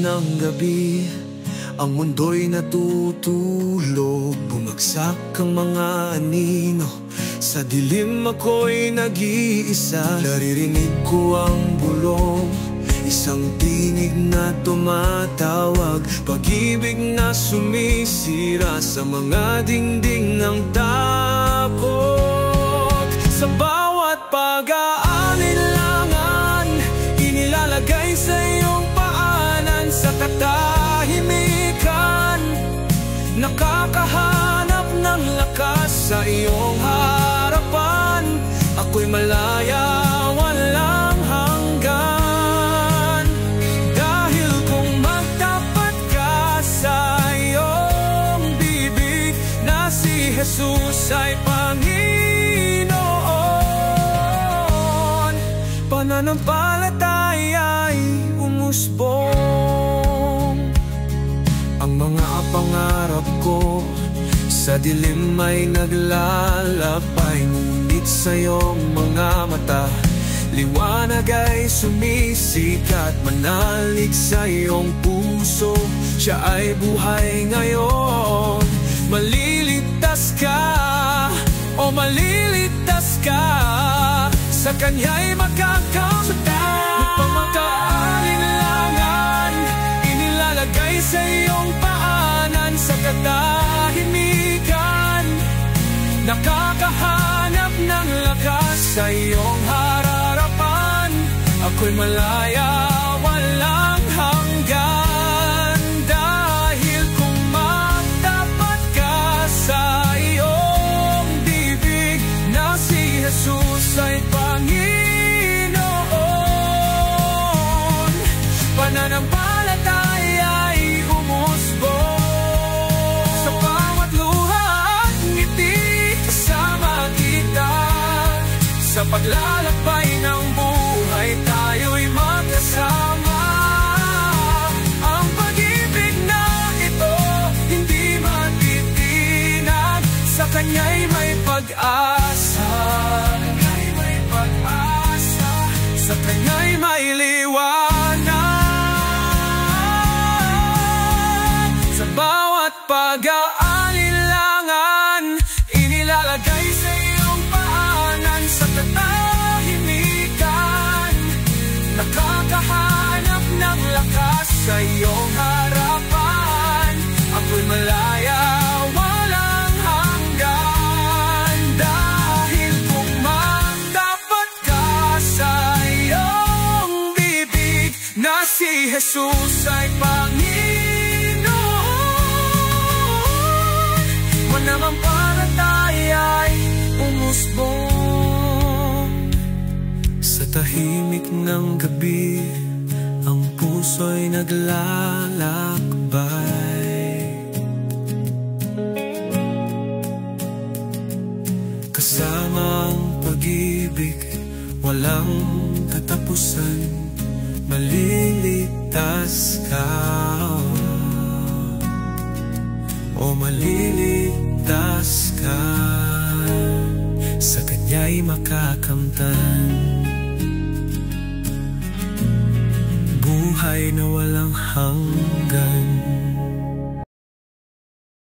ng gabi, ang mundo'y natutulog. Bumagsak ang mga anino, sa dilim ako'y nag-iisa. Naririnig ko ang bulong, isang tinig na tumatawag. Pag-ibig na sumisira sa mga dingding ng takot. Sa bawat pag-aalinlangan, inilalagay sa iyong paanan. Sa katahimikan, nakakahanap ng lakas. Sa iyong harapan, ako'y malaya, walang hanggan. Dahil kung magtapat ka sa iyong bibig, na si Jesus ay Panginoon, pananampalataya'y umusbong. Ang mga pangarap ko sa dilim ay naglalakbay, ngunit sa iyong mga mata, liwanag ay sumisikat. Manalig sa iyong puso, siya ay buhay ngayon. Maliligtas ka, o maliligtas ka, sa kanya'y makakamta. Magpamagkaalinlangan, inilalagay sa iyong paanan. Sa katahimikan, nakakahanap ng lakas. Sa iyong harapan, ako'y malaya, walang hanggan. Dahil kung magtapat ka sa iyong bibig, na si Jesus ay Panginoon, pananampalataya'y umusbong. Sa bawat luha at ngiti, kasama kita. Sa paglalakbay ng buhay, tayo'y magkasama. Ang pag-ibig na ito, hindi matitinag. Sa kanya'y may pag-asa, sa kanya'y may liwanag. Sa bawat pag-aalinlangan, inilalagay sa iyong paanan. Sa katahimikan, nakakahanap ng lakas. Sa iyong harapan, ako'y malaya, walang hanggan. Dahil kung magtapat ka sa iyong bibig, na si Jesus ay Panginoon, mananampalataya'y umusbong. Sa tahimik ng gabi, ang puso'y naglalakbay. Kasama ang pag-ibig, walang katapusan. Maliligtas ka, o maliligtas ka, sa kanya'y makakamtan. Buhay na walang hanggan.